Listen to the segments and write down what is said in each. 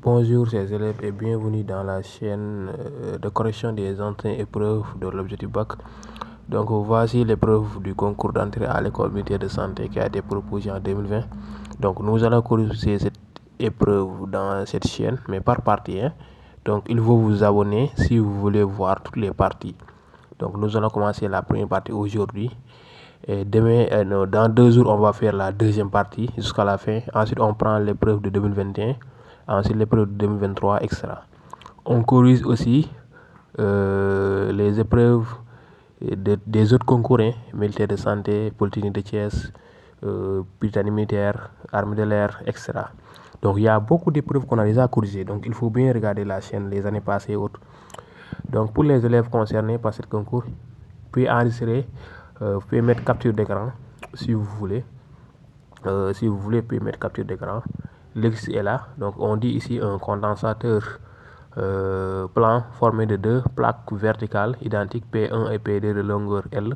Bonjour chers élèves et bienvenue dans la chaîne de correction des anciennes épreuves de l'objectif bac. Donc voici l'épreuve du concours d'entrée à l'école militaire de santé qui a été proposée en 2020. Donc nous allons corriger cette épreuve dans cette chaîne mais par partie. Donc il faut vous abonner si vous voulez voir toutes les parties. Donc nous allons commencer la première partie aujourd'hui. Et demain, dans 2 jours, on va faire la deuxième partie jusqu'à la fin. Ensuite, on prend l'épreuve de 2021. Ensuite, l'épreuve de 2023, etc. On corrige aussi les épreuves des autres concours, militaires de santé, Polytechnique de Thiès, Britannique militaire, armée de l'air, etc. Donc, il y a beaucoup d'épreuves qu'on a déjà corrigées. Donc, il faut bien regarder la chaîne les années passées et autres. Donc, pour les élèves concernés par ce concours, vous pouvez enregistrer, vous pouvez mettre capture d'écran si vous voulez. Si vous voulez, vous pouvez mettre capture d'écran. L'ex est là. Donc, on dit ici un condensateur plan formé de 2 plaques verticales identiques P1 et P2 de longueur L.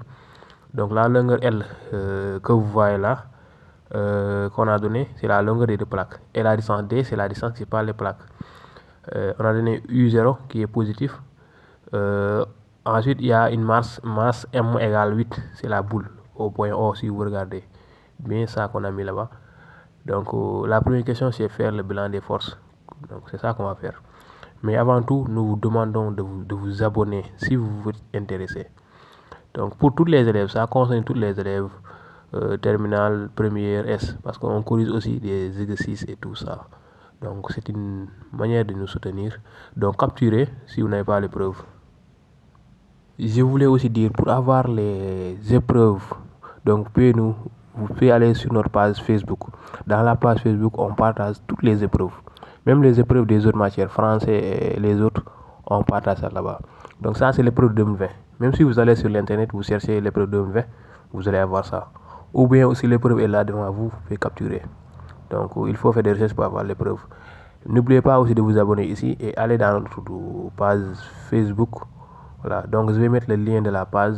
Donc, la longueur L que vous voyez là, qu'on a donné, c'est la longueur des 2 plaques. Et la distance D, c'est la distance qui sépare les plaques. On a donné U0 qui est positif. Ensuite, il y a une masse M égale 8, c'est la boule au point O si vous regardez bien ça qu'on a mis là-bas. Donc la première question c'est faire le bilan des forces. Donc c'est ça qu'on va faire. Mais avant tout, nous vous demandons de vous abonner si vous vous intéressez. Donc pour tous les élèves, ça concerne tous les élèves terminale, première, S, parce qu'on corrige aussi des exercices et tout ça. Donc c'est une manière de nous soutenir. Donc capturez si vous n'avez pas l'épreuve. Je voulais aussi dire, pour avoir les épreuves, donc vous pouvez aller sur notre page Facebook. Dans la page Facebook, on partage toutes les épreuves. Même les épreuves des autres matières, français et les autres, on partage ça là-bas. Donc ça, c'est l'épreuve 2020. Même si vous allez sur l'internet, vous cherchez l'épreuve 2020, vous allez avoir ça. Ou bien aussi l'épreuve est là devant vous, vous pouvez capturer. Donc il faut faire des recherches pour avoir l'épreuve. N'oubliez pas aussi de vous abonner ici et aller dans notre page Facebook. Voilà, donc je vais mettre le lien de la page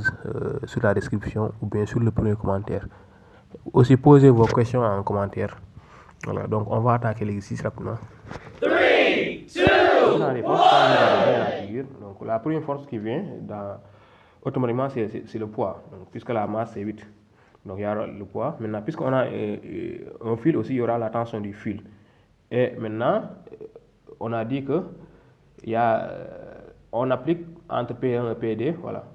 sur la description ou bien sur le premier commentaire. Aussi posez vos questions en commentaire. Voilà, donc on va attaquer l'exercice rapidement. 3, 2, 1. Donc la première force qui vient automatiquement c'est le poids. Donc, puisque la masse c'est 8. Donc il y aura le poids. Maintenant, puisqu'on a un fil aussi, il y aura la tension du fil. Et maintenant, on a dit que on applique entre P1 et P2, voilà,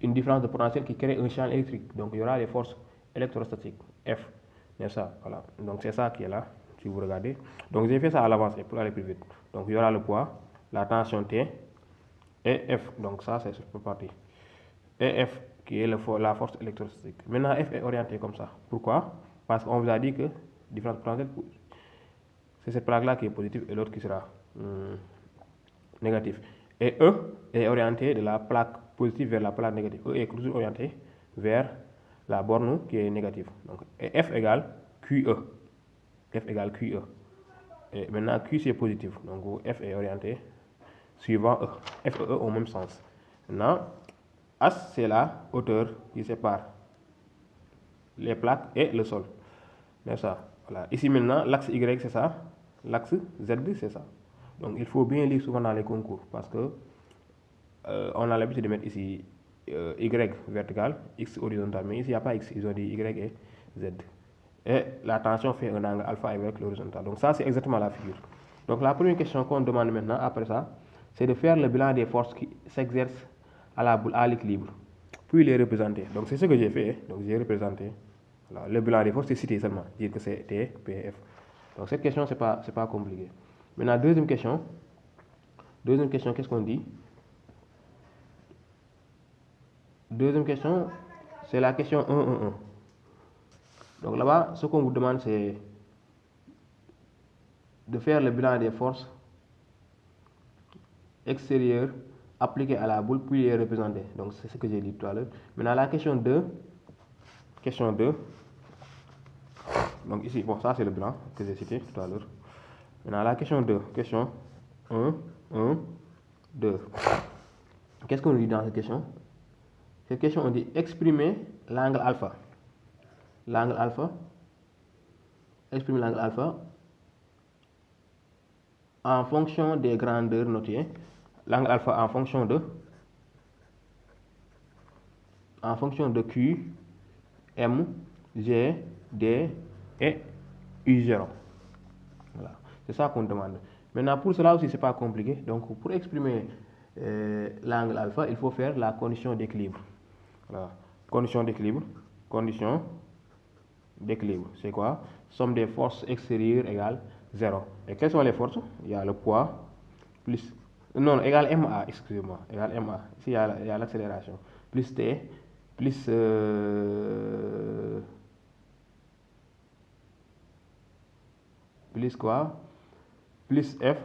une différence de potentiel qui crée un champ électrique. Donc il y aura les forces électrostatiques, F, n'est-ce pas? Voilà. Donc c'est ça qui est là, si vous regardez. Donc j'ai fait ça à l'avance pour aller plus vite. Donc il y aura le poids, la tension T et F. Donc ça c'est cette partie. Et F qui est la force électrostatique. Maintenant F est orienté comme ça. Pourquoi? Parce qu'on vous a dit que différence de potentiel, c'est cette plaque-là qui est positive et l'autre qui sera négatif. Et E est orienté de la plaque positive vers la plaque négative. E est toujours orienté vers la borne qui est négative. Donc F égale QE. F égale QE. Et maintenant Q c'est positif. Donc F est orienté suivant E. F et E au même sens. Maintenant, H c'est la hauteur qui sépare les plaques et le sol. C'est ça. Voilà. Ici maintenant, l'axe Y c'est ça. L'axe Z c'est ça. Donc il faut bien lire souvent dans les concours parce que on a l'habitude de mettre ici Y vertical, X horizontal, mais ici il n'y a pas X, ils ont dit Y et Z. Et la tension fait un angle alpha avec l'horizontal. Donc ça c'est exactement la figure. Donc la première question qu'on demande maintenant après ça, c'est de faire le bilan des forces qui s'exercent à l'équilibre, puis les représenter. Donc c'est ce que j'ai fait. Donc j'ai représenté voilà, le bilan des forces, c'est cité seulement, dire que c'est T, P, F. Donc cette question c'est pas compliqué. Maintenant deuxième question, qu'est-ce qu'on dit? Deuxième question, c'est la question 1-1-1. Donc là-bas, ce qu'on vous demande, c'est de faire le bilan des forces extérieures appliquées à la boule, puis les représenter. Donc c'est ce que j'ai dit tout à l'heure. Maintenant, la question 2. Donc ici, bon, ça c'est le bilan que j'ai cité tout à l'heure. Maintenant, la question 2. Question 1, 1, 2. Qu'est-ce qu'on dit dans cette question? Cette question, on dit exprimer l'angle alpha. L'angle alpha. Exprimer l'angle alpha en fonction des grandeurs notées, l'angle alpha en fonction de Q, M, G, D et U0. Voilà, c'est ça qu'on demande. Maintenant, pour cela aussi, c'est pas compliqué. Donc, pour exprimer l'angle alpha, il faut faire la condition d'équilibre. Voilà. Condition d'équilibre, c'est quoi? Somme des forces extérieures égale 0. Et quelles sont les forces? Il y a le poids plus... Non, égale MA, excusez-moi. Égale MA. Ici, il y a l'accélération. Plus T, plus... plus quoi? Plus F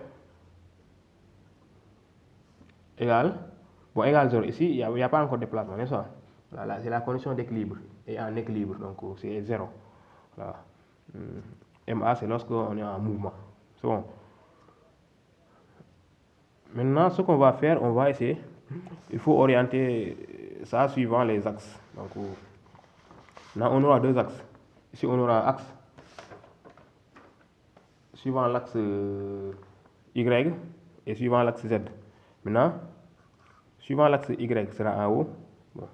égale... Bon, égale 0. Ici, il n'y a pas encore de déplacement, n'est-ce pas? Voilà, c'est la condition d'équilibre. Et en équilibre, donc c'est 0. Voilà. MA, c'est lorsqu'on est en mouvement. C'est bon. Maintenant, ce qu'on va faire, on va essayer. Il faut orienter ça suivant les axes. Donc, là, on aura deux axes. Ici, on aura axe suivant l'axe Y et suivant l'axe Z. Maintenant, suivant l'axe Y sera en haut. Bon.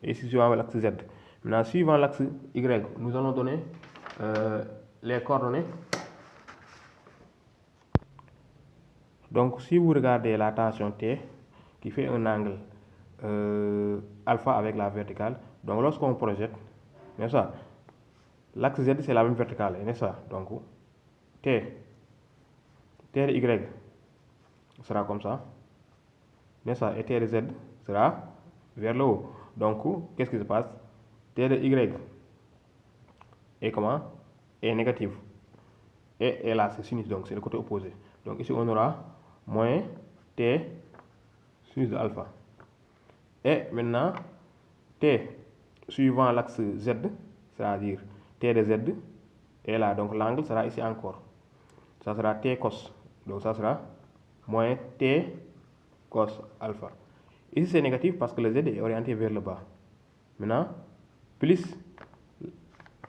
Et ici, suivant l'axe Z. Maintenant, suivant l'axe Y, nous allons donner les coordonnées. Donc, si vous regardez la tension T, qui fait un angle alpha avec la verticale, donc lorsqu'on projette, n'est-ce pas, l'axe Z c'est la même verticale, n'est-ce pas? Donc, T de Y sera comme ça, n'est-ce pas? Et T de Z sera vers le haut. Donc, qu'est-ce qui se passe? T de Y est comment? Est négatif. Et là, c'est sinus, donc c'est le côté opposé. Donc, ici, on aura moins T sinus de alpha. Et maintenant, T suivant l'axe Z, c'est-à-dire T de Z, et là, donc l'angle sera ici encore. Ça sera T cos. Donc, ça sera moins T cos alpha. Ici, c'est négatif parce que le Z est orienté vers le bas. Maintenant, plus,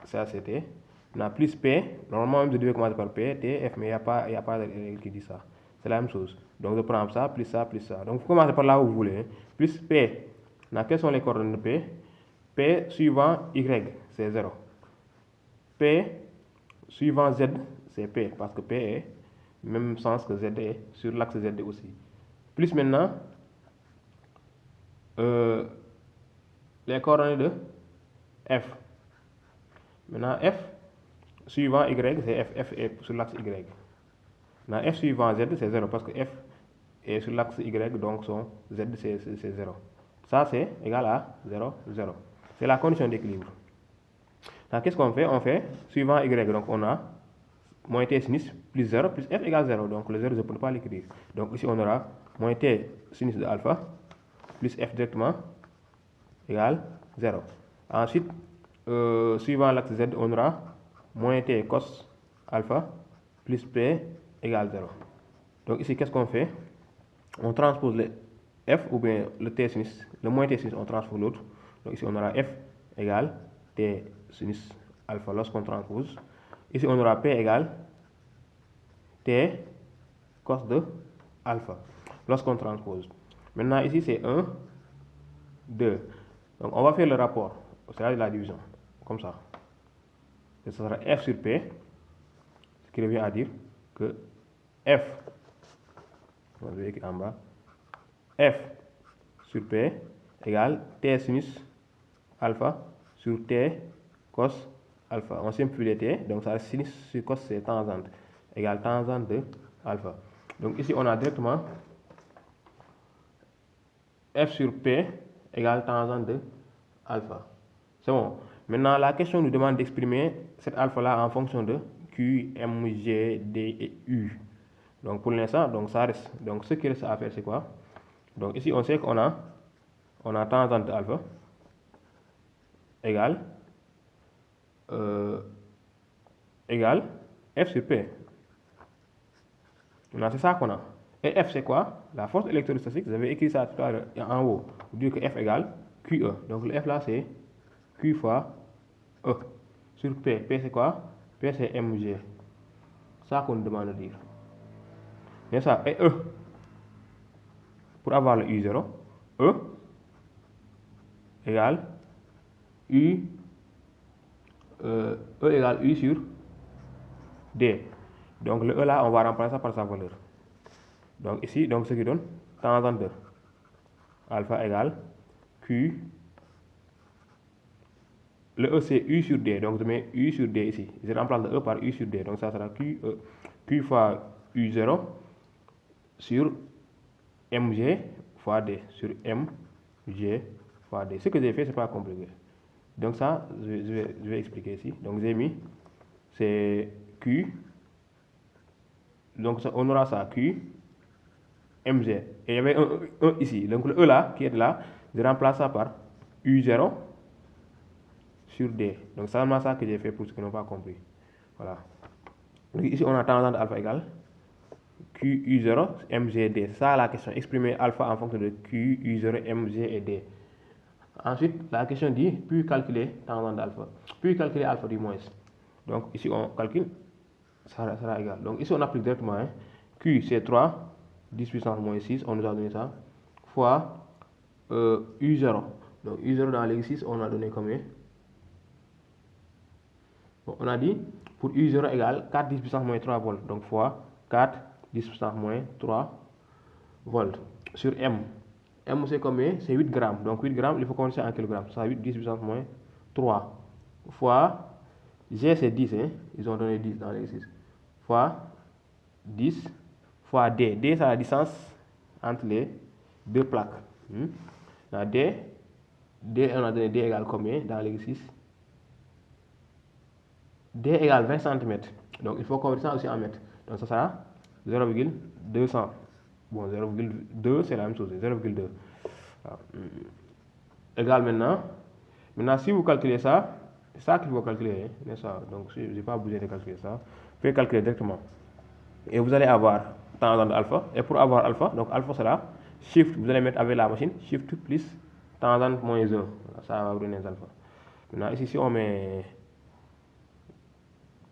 ça c'est T. Maintenant, plus P. Normalement, même je devais commencer par P, T, F, mais il n'y a pas de règle qui dit ça. C'est la même chose. Donc, je prends ça, plus ça, plus ça. Donc, vous commencez par là où vous voulez. Hein. Plus P. Maintenant, quelles sont les coordonnées de P? P suivant Y, c'est 0. P suivant Z, c'est P, parce que P est même sens que Z est sur l'axe Z aussi. Plus maintenant, les coordonnées de F. Maintenant, F suivant Y, c'est F. F est sur l'axe Y. Maintenant, F suivant Z, c'est 0, parce que F est sur l'axe Y, donc son Z, c'est 0. Ça, c'est égal à 0, 0. C'est la condition d'équilibre. Donc, qu'est-ce qu'on fait? On fait suivant Y, donc on a moins T sinus plus 0 plus F égale 0. Donc, le 0, je ne peux pas l'écrire. Donc, ici, on aura moins T sinus de alpha plus F directement égale 0. Ensuite, suivant l'axe Z, on aura moins T cos alpha plus P égale 0. Donc, ici, qu'est-ce qu'on fait? On transpose le F ou bien le T sinus, le moins T sinus, on transpose l'autre. Donc, ici, on aura F égale T sinus alpha lorsqu'on transpose. Ici, on aura P égale T cos de alpha lorsqu'on transpose. Maintenant, ici, c'est 1, 2. Donc, on va faire le rapport, c'est-à-dire la division, comme ça. Et ce sera F sur P, ce qui revient à dire que F, on va écrire en bas, F sur P égale T sinus alpha sur T cos alpha. On simplifie les T, donc ça reste sinus sur cos, c'est tangente, égale tangente de alpha. Donc ici, on a directement F sur P égale tangente de alpha. C'est bon. Maintenant, la question nous demande d'exprimer cet alpha-là en fonction de Q, M, G, D et U. Donc pour l'instant, donc ça reste. Donc ce qui reste à faire, c'est quoi? Donc ici, on sait qu'on a tangente de alpha égale F sur P. Maintenant, c'est ça qu'on a. Et F, c'est quoi? La force électrostatique. Vous avez écrit ça tout à l'heure en haut. Vous dites que F égale QE. Donc le F là, c'est Q fois E sur P. P, c'est quoi? P, c'est mg. Ça qu'on nous demande de dire. n'est-ce pas? Et E, pour avoir le U0, E égale U, E égale U sur D. Donc le E là, on va remplacer ça par sa valeur. Donc ici, donc ce qui donne tangente de alpha égale Q. Le E c'est U sur D, donc je mets U sur D ici. Je remplace le E par U sur D, donc ça sera Q fois U0 sur mg fois D, sur mg fois D. Ce que j'ai fait, c'est pas compliqué. Donc ça, je vais expliquer ici. Donc j'ai mis, c'est Q, donc on aura ça, Q, mg. Et il y avait un ici, donc le E là, qui est là, je remplace ça par U0 sur D. Donc c'est vraiment ça que j'ai fait pour ceux qui n'ont pas compris. Voilà. Donc ici, on a tangente alpha égale QU0 mgd. C'est ça la question. Exprimer alpha en fonction de QU0 mg et D. Ensuite, la question dit, puis calculer tangente alpha. Puis calculer alpha du moins. Donc ici, on calcule, ça sera égal. Donc ici, on applique directement. Hein. Q, c'est 3, 10 puissance moins 6, on nous a donné ça, fois U0. Donc U0 dans l'exercice, on a donné combien? Bon, on a dit, pour U0 égale 4 10 puissance moins 3 volts. Donc fois 4 10 puissance moins 3 volts sur M. M c'est combien? C'est 8 grammes. Donc 8 grammes, il faut convertir en kilogrammes. Ça 8 10 puissance moins 3 fois G c'est 10. Hein? Ils ont donné 10 dans l'exercice. Fois 10 fois D. D c'est la distance entre les deux plaques. Dans D, on a donné D égale combien dans l'exercice? D égale 20 cm. Donc il faut convertir ça aussi en mètres. Donc ça sera 0,200. Bon, 0,2 c'est la même chose, 0,2. Égal maintenant, si vous calculez ça, c'est ça qu'il faut calculer, hein, n'est-ce pas? Donc je n'ai pas besoin de calculer ça. Vous pouvez calculer directement. Et vous allez avoir tangente alpha. Et pour avoir alpha, donc alpha sera shift, vous allez mettre avec la machine, shift plus tangente moins 1. Voilà, ça va vous donner alpha. Maintenant, ici, si on met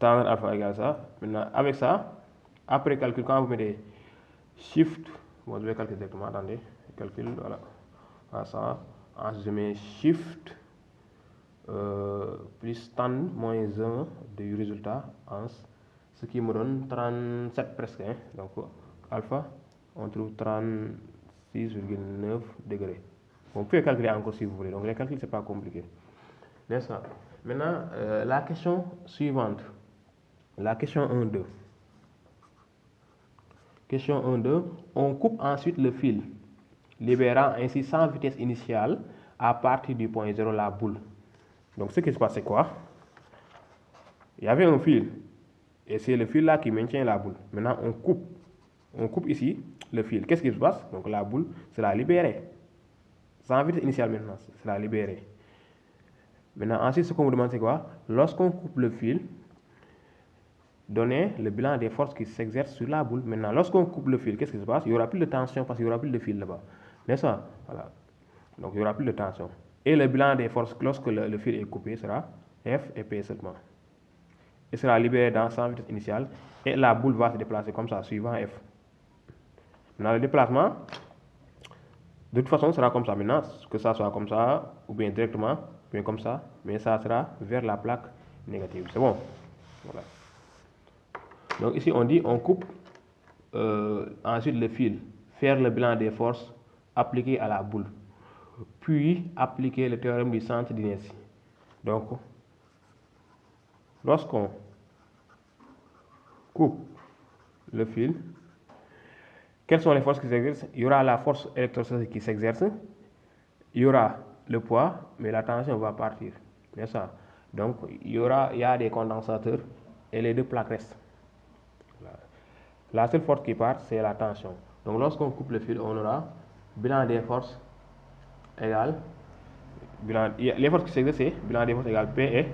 tangente alpha égale ça, maintenant avec ça, après calcul, quand vous mettez shift, bon, je vais calculer directement, attendez, calcul, voilà, à ça, ensuite je mets shift plus tan moins 1 du résultat, ce qui me donne 37 presque, hein. Donc alpha, on trouve 36,9 degrés. Bon, vous pouvez calculer encore si vous voulez, donc les calculs c'est pas compliqué, n'est-ce pas? Maintenant, la question suivante, la question 1-2. Question 1-2, on coupe ensuite le fil, libérant ainsi sans vitesse initiale à partir du point 0 la boule. Donc ce qui se passe c'est quoi? Il y avait un fil, et c'est le fil là qui maintient la boule. Maintenant on coupe ici le fil. Qu'est-ce qui se passe? Donc la boule sera libérée. Sans vitesse initiale maintenant, sera libérée. Maintenant ensuite ce qu'on vous demande c'est quoi? Lorsqu'on coupe le fil, donner le bilan des forces qui s'exercent sur la boule. Maintenant, lorsqu'on coupe le fil, qu'est-ce qui se passe? Il n'y aura plus de tension parce qu'il n'y aura plus de fil là-bas. N'est-ce pas? Voilà. Donc, il n'y aura plus de tension. Et le bilan des forces lorsque le fil est coupé sera F et P seulement. Il sera libéré dans sa vitesse initiale et la boule va se déplacer comme ça, suivant F. Maintenant, le déplacement, de toute façon, sera comme ça. Maintenant, que ça soit comme ça, ou bien directement, ou bien comme ça, mais ça sera vers la plaque négative. C'est bon? Voilà. Donc ici on dit on coupe ensuite le fil, faire le bilan des forces appliquées à la boule, puis appliquer le théorème du centre d'inertie. Donc lorsqu'on coupe le fil, quelles sont les forces qui s'exercent? Il y aura la force électrostatique qui s'exerce, il y aura le poids, mais la tension va partir, n'est-ce pas? Donc il y a des condensateurs et les deux plaques restent. La seule force qui part, c'est la tension. Donc lorsqu'on coupe le fil, on aura bilan des forces égale les forces qui s'exercent, c'est bilan des forces égale P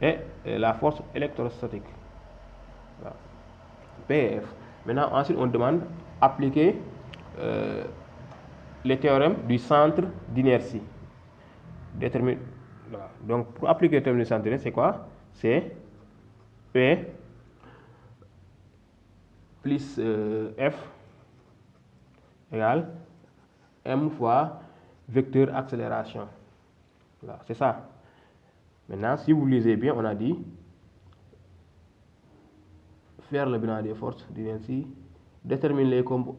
et la force électrostatique. Voilà. P et F. Maintenant, ensuite, on demande appliquer les théorèmes du centre d'inertie. Voilà. Donc, pour appliquer le théorème du centre d'inertie, c'est quoi? C'est P plus F égale M fois vecteur accélération. Voilà, c'est ça. Maintenant, si vous lisez bien, on a dit faire le bilan des forces d'inertie, déterminer les combos,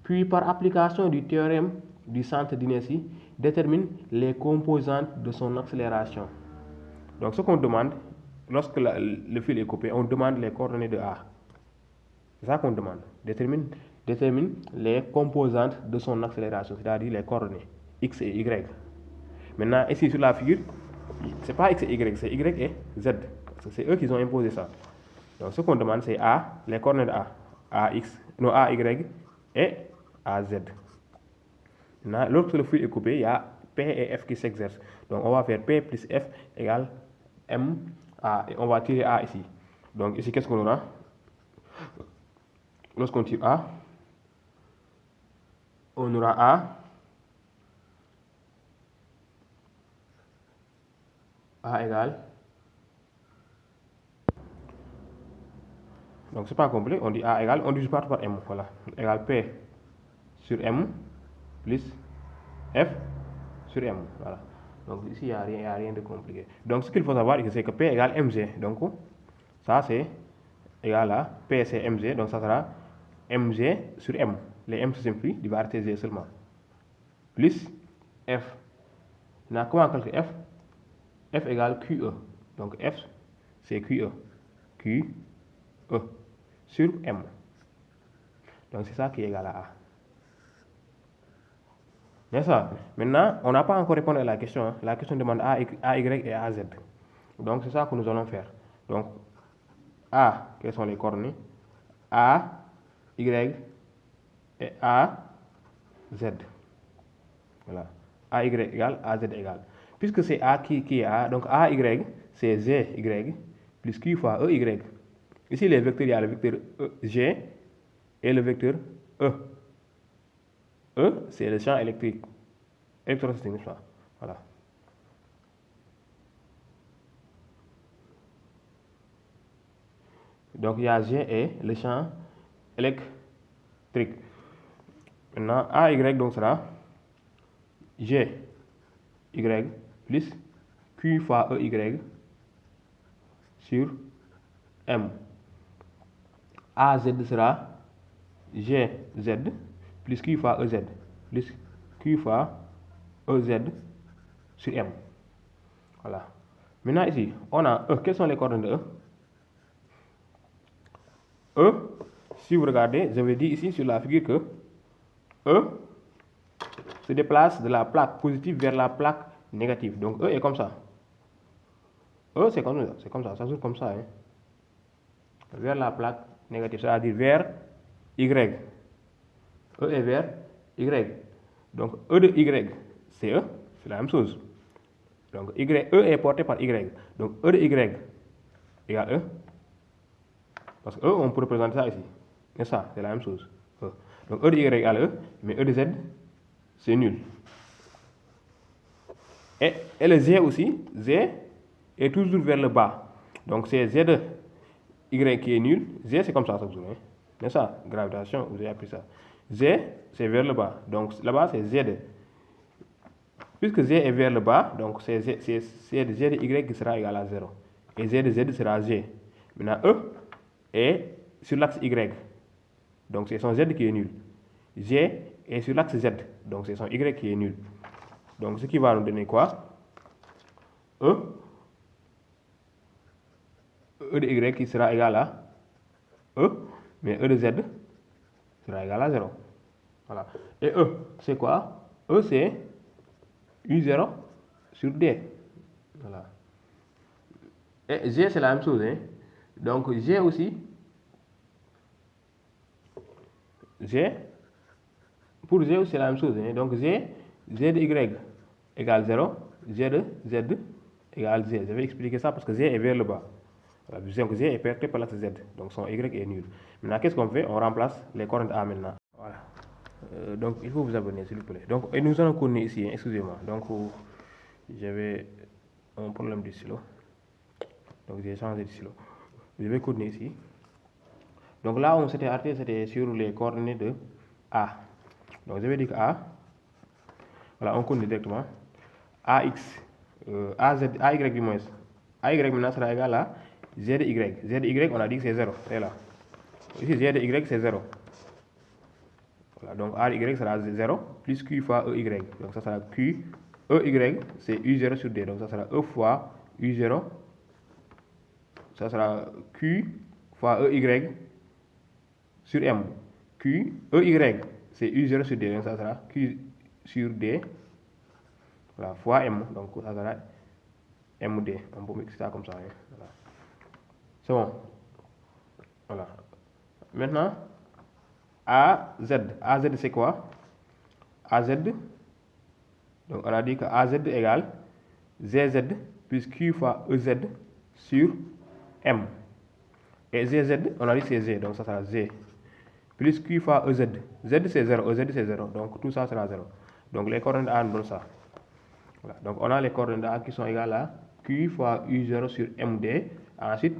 puis par application du théorème du centre d'inertie, détermine les composantes de son accélération. Donc ce qu'on demande, lorsque le fil est coupé, on demande les coordonnées de A. C'est ça qu'on demande. Détermine les composantes de son accélération, c'est-à-dire les coordonnées X et Y. Maintenant, ici sur la figure, c'est pas X et Y, c'est Y et Z. Parce que c'est eux qui ont imposé ça. Donc ce qu'on demande, c'est A, les coordonnées de A. AX, non, AY et AZ. Maintenant, lorsque le fil est coupé, il y a P et F qui s'exercent. Donc on va faire P plus F égale M A. Et on va tirer A ici. Donc ici, qu'est-ce qu'on aura? Lorsqu'on tire A, on aura A égale. Donc c'est pas complet, on dit A égale, on divise par M, voilà, égale P sur M plus F sur M, voilà. Donc ici, il n'y a rien de compliqué. Donc ce qu'il faut savoir, c'est que P égale mg. Donc ça, c'est égal à P, c'est mg. Donc ça sera mg sur M. Les M se simplifient, il va rester G seulement. Plus F. Maintenant, comment calculer F? F égale QE. Donc F, c'est QE. QE sur M. Donc c'est ça qui est égal à A. N'est-ce pas? Maintenant, on n'a pas encore répondu à la question. Hein. La question demande A, Y et AZ. Donc c'est ça que nous allons faire. Donc A, quelles sont les coordonnées? A, Y et A, Z. Voilà. A, Y égale AZ égale. Puisque c'est A qui est A, donc A, Y, c'est Z, Y, plus Q fois E, Y. Ici, les vecteurs, il y a le vecteur G et le vecteur E. E, c'est le champ électrique. Électrostatique, n'est-ce pas? Voilà. Donc, il y a G et le champ électrique. Maintenant, AY donc sera G, Y, plus Q fois EY sur M. AZ sera GZ plus Q fois EZ plus Q fois EZ sur M. Voilà. Maintenant ici, on a E. Quelles sont les coordonnées de E? E, si vous regardez, je vous ai dit ici sur la figure que E se déplace de la plaque positive vers la plaque négative. Donc E est comme ça. E c'est comme ça, ça joue comme ça. Hein. Vers la plaque négative, c'est-à-dire vers Y. E est vers Y. Donc E de Y, c'est E, c'est la même chose. Donc E est porté par Y. Donc E de Y égale E. Parce que E, on peut représenter ça ici. Et ça, c'est la même chose. E. Donc E de Y égale E, mais E de Z, c'est nul. Et le Z aussi, Z est toujours vers le bas. Donc c'est Z de Y qui est nul. Z, c'est comme ça, vous savez. N'est-ce pas? Gravitation, vous avez appris ça. Z, c'est vers le bas. Donc là-bas, c'est Z. Puisque Z est vers le bas, donc c'est Z de Y qui sera égal à 0. Et Z de Z sera G. Maintenant, E est sur l'axe Y. Donc c'est son Z qui est nul. G est sur l'axe Z. Donc c'est son Y qui est nul. Donc ce qui va nous donner quoi? E de Y qui sera égal à E, mais E de Z sera égal à 0. Voilà. Et E, c'est quoi? E, c'est U0 sur D. Voilà. Et G, c'est la même chose. Hein? Donc G aussi, G, pour G aussi, c'est la même chose. Hein? Donc Z de Y égale 0, G de Z égale Z. Je vais expliquer ça parce que Z est vers le bas. Voilà, donc Z est porté par l'axe Z, donc son Y est nul. Maintenant, qu'est-ce qu'on fait? On remplace les coordonnées A maintenant. Voilà. Donc, il faut vous abonner, s'il vous plaît. Donc, et nous allons continuer ici, hein, excusez-moi. Donc, j'avais un problème du stylo. Donc, j'ai changé de stylo. Je vais continuer ici. Donc là, on s'était arrêté, c'était sur les coordonnées de A. Donc je vais dire que A, voilà, on continue directement. AX, AZ, AY du moins. AY maintenant sera égal à ZY. ZY, on a dit que c'est 0. C'est là. Ici, ZY, c'est 0. Voilà, donc AY sera 0 plus Q fois EY. Donc ça sera Q. EY, c'est U0 sur D. Donc ça sera E fois U0. Ça sera Q fois EY sur M. Q, EY, c'est U0 sur D. Donc ça sera Q sur D. Voilà, fois M. Donc ça sera MD. On peut mixer ça comme ça. Hein. Voilà. C'est bon. Voilà. Maintenant, AZ. AZ, c'est quoi? AZ. Donc on a dit que AZ égale ZZ plus Q fois EZ sur M. Et ZZ, on a dit c'est Z, donc ça sera Z. Plus Q fois EZ. Z c'est 0, EZ c'est 0, donc tout ça sera 0. Donc les coordonnées A nous donnent ça. Voilà. Donc on a les coordonnées A qui sont égales à Q fois U0 sur MD, ensuite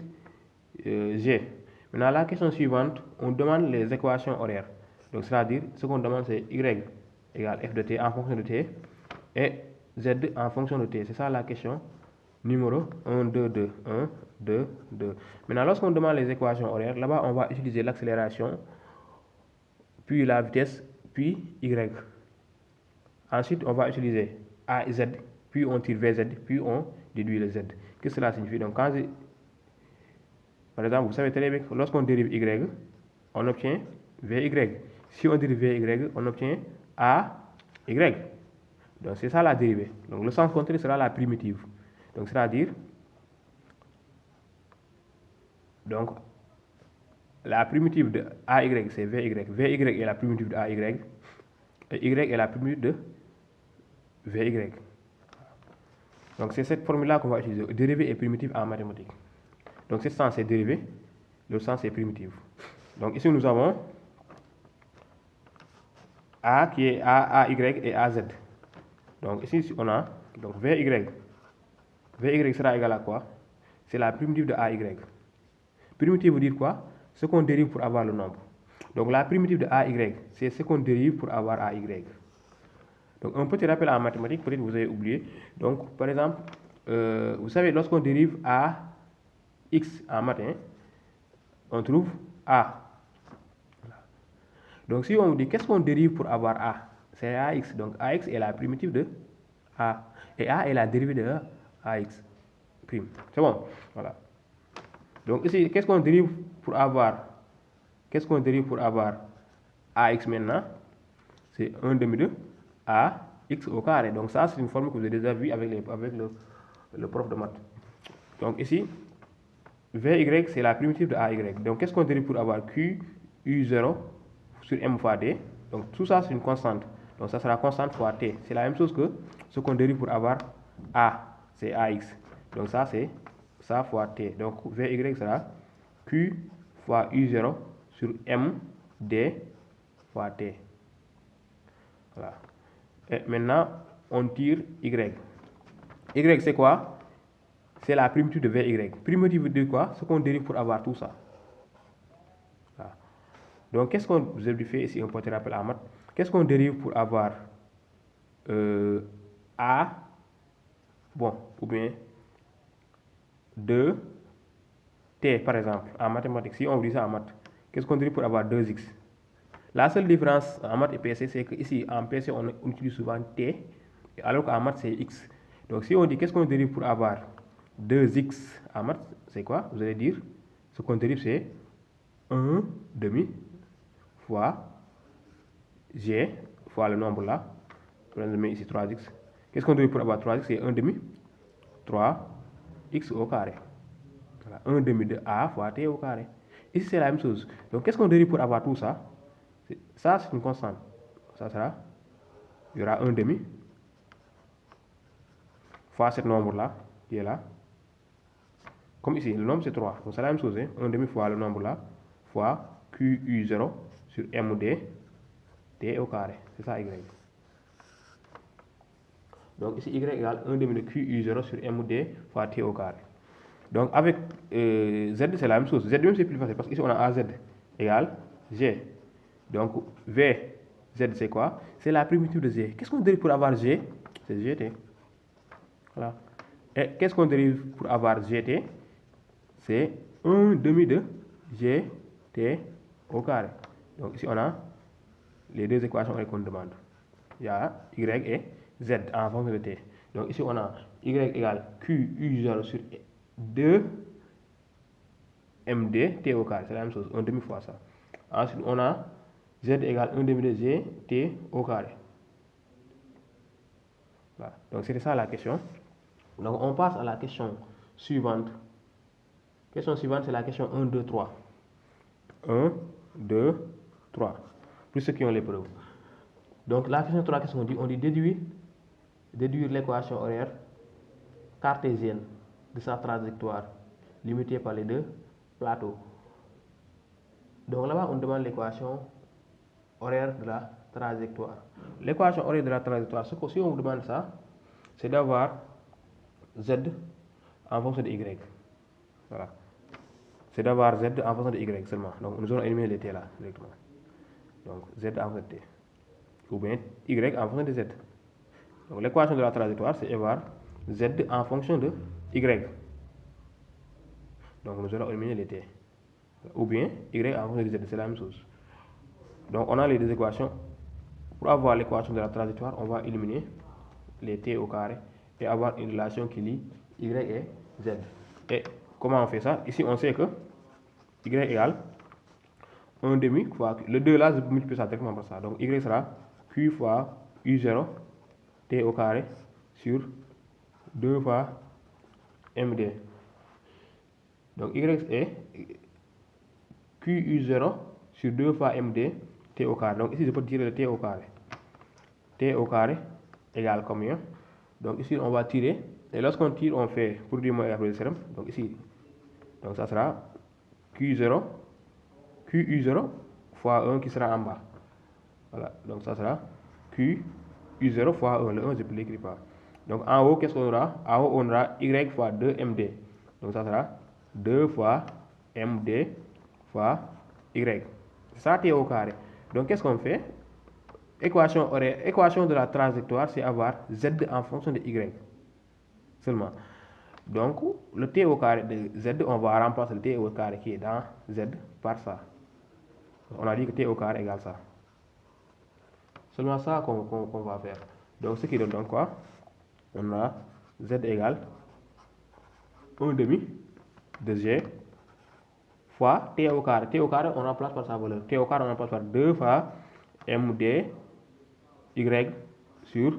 G. Maintenant la question suivante, on demande les équations horaires. Donc c'est-à-dire, ce qu'on demande c'est Y égale F de T en fonction de T et Z en fonction de T. C'est ça la question numéro 1, 2, 2, 1, 2, 2. Maintenant, lorsqu'on demande les équations horaires, là-bas, on va utiliser l'accélération, puis la vitesse, puis Y. Ensuite, on va utiliser AZ, puis on tire VZ, puis on déduit le Z. Qu'est-ce que cela signifie? Donc, par exemple, vous savez très bien que lorsqu'on dérive Y, on obtient VY. Si on dérive VY, on obtient AY. Donc, c'est ça la dérivée. Donc, le sens contraire sera la primitive. Donc, c'est-à-dire, donc, la primitive de AY, c'est VY. VY est la primitive de AY. Et Y est la primitive de VY. Donc, c'est cette formule-là qu'on va utiliser. Dérivée et primitive en mathématiques. Donc, ce sens est dérivé, le sens est primitive. Donc, ici, nous avons A qui est AY et AZ. Donc, ici, on a donc VY. VY sera égal à quoi? C'est la primitive de AY. Primitive veut dire quoi? Ce qu'on dérive pour avoir le nombre. Donc, la primitive de AY, c'est ce qu'on dérive pour avoir AY. Donc, un petit rappel en mathématiques, peut-être vous avez oublié. Donc, par exemple, vous savez, lorsqu'on dérive AX en maths, on trouve A. Donc, si on vous dit qu'est-ce qu'on dérive pour avoir A? C'est AX. Donc, AX est la primitive de A. Et A est la dérivée de AX prime. C'est bon? Voilà. Donc, ici, qu'est-ce qu'on dérive pour avoir? Qu'est-ce qu'on dérive pour avoir AX maintenant? C'est 1 demi de AX au carré. Donc, ça, c'est une formule que vous avez déjà vue avec le prof de maths. Donc, ici, VY, c'est la primitive de AY. Donc, qu'est-ce qu'on dérive pour avoir Q, U0 sur M fois D? Donc, tout ça, c'est une constante. Donc, ça sera constante fois T. C'est la même chose que ce qu'on dérive pour avoir A, c'est AX. Donc, ça, c'est ça fois T. Donc, VY sera Q fois U0 sur M, D fois T. Voilà. Et maintenant, on tire Y. Y, c'est quoi? C'est la primitive de VY. Primitive veut dire quoi? Ce qu'on dérive pour avoir tout ça. Voilà. Donc, qu'est-ce qu'on vous avez fait ici, un petit rappel en maths? Qu'est-ce qu'on dérive pour avoir A, bon, ou bien 2T, par exemple, en mathématiques? Si on dit ça en maths, qu'est-ce qu'on dérive pour avoir 2X? La seule différence en maths et PC, c'est qu'ici, en PC, on utilise souvent T, alors qu'en maths, c'est X. Donc, si on dit qu'est-ce qu'on dérive pour avoir 2X en maths, c'est quoi? Vous allez dire, ce qu'on dérive, c'est 1 demi fois G fois le nombre là. On met ici 3X. Qu'est-ce qu'on dérive pour avoir 3X? C'est 1 demi 3X au carré. Voilà, 1 demi de A fois T au carré. Ici, c'est la même chose. Donc, qu'est-ce qu'on dérive pour avoir tout ça? Ça, c'est une constante. Ça sera, il y aura 1 demi fois ce nombre-là qui est là. Comme ici, le nombre c'est 3. Donc, c'est la même chose. Hein? 1 demi fois le nombre là fois QU0 sur MD T au carré. C'est ça Y. Donc, ici, Y égale 1 demi de QU0 sur MD fois T au carré. Donc, avec Z, c'est la même chose. Z même, c'est plus facile parce qu'ici, on a AZ. égale G. Donc V, Z c'est quoi? C'est la primitive de G. Qu'est-ce qu'on dérive pour avoir G? C'est GT. Voilà. Et qu'est-ce qu'on dérive pour avoir GT? C'est 1 demi de GT au carré. Donc ici on a les deux équations qu'on demande. Il y a Y et Z en fonction de T. Donc ici on a Y égale QU0 sur 2 MD T au carré. C'est la même chose, 1 demi fois ça. Ensuite on a Z égale 1 demi de GT au carré. Voilà. Donc c'était ça la question. Donc on passe à la question suivante. Question suivante, c'est la question 1, 2, 3. 1, 2, 3. Plus ceux qui ont les preuves. Donc la question 3, qu'est-ce qu'on dit? On dit déduire l'équation horaire cartésienne de sa trajectoire limitée par les deux plateaux. Donc là-bas, on demande l'équation horaire de la trajectoire. L'équation horaire de la trajectoire, si on vous demande ça, c'est d'avoir Z en fonction de Y. Voilà. C'est d'avoir Z en fonction de Y seulement. Donc nous allons éliminer les T là directement. Donc Z en fonction de T. Ou bien Y en fonction de Z. Donc l'équation de la trajectoire, c'est avoir Z en fonction de Y. Donc nous allons éliminer les T. Ou bien Y en fonction de Z, c'est la même chose. Donc on a les deux équations. Pour avoir l'équation de la trajectoire, on va éliminer les T au carré et avoir une relation qui lie Y et Z. Et comment on fait ça? Ici on sait que Y égale 1 demi fois Q. Le 2 là, je peux multiplier ça directement par ça. Donc Y sera Q fois U0 T au carré sur 2 fois MD. Donc Y est QU0 sur 2 fois MD T au carré. Donc ici, je peux tirer le T au carré. T au carré égale combien? Donc ici, on va tirer. Et lorsqu'on tire, on fait produit moins R de sérum. Donc ici, donc ça sera QU0 fois 1 qui sera en bas. Voilà, donc ça sera QU0 fois 1. Le 1, je ne l'écris pas. Donc en haut, qu'est-ce qu'on aura? En haut, on aura Y fois 2 MD. Donc ça sera 2 fois MD fois Y. Ça, T au carré. Donc qu'est-ce qu'on fait? Équation de la trajectoire, c'est avoir Z en fonction de Y. Seulement. Donc le T au carré de Z, on va remplacer le T au carré qui est dans Z par ça. On a dit que T au carré égale ça. Seulement ça qu'on va faire. Donc ce qui donne donc quoi? On a Z égale 1 demi de G fois T au carré. T au carré, on remplace par sa valeur. T au carré, on remplace par 2 fois MD Y sur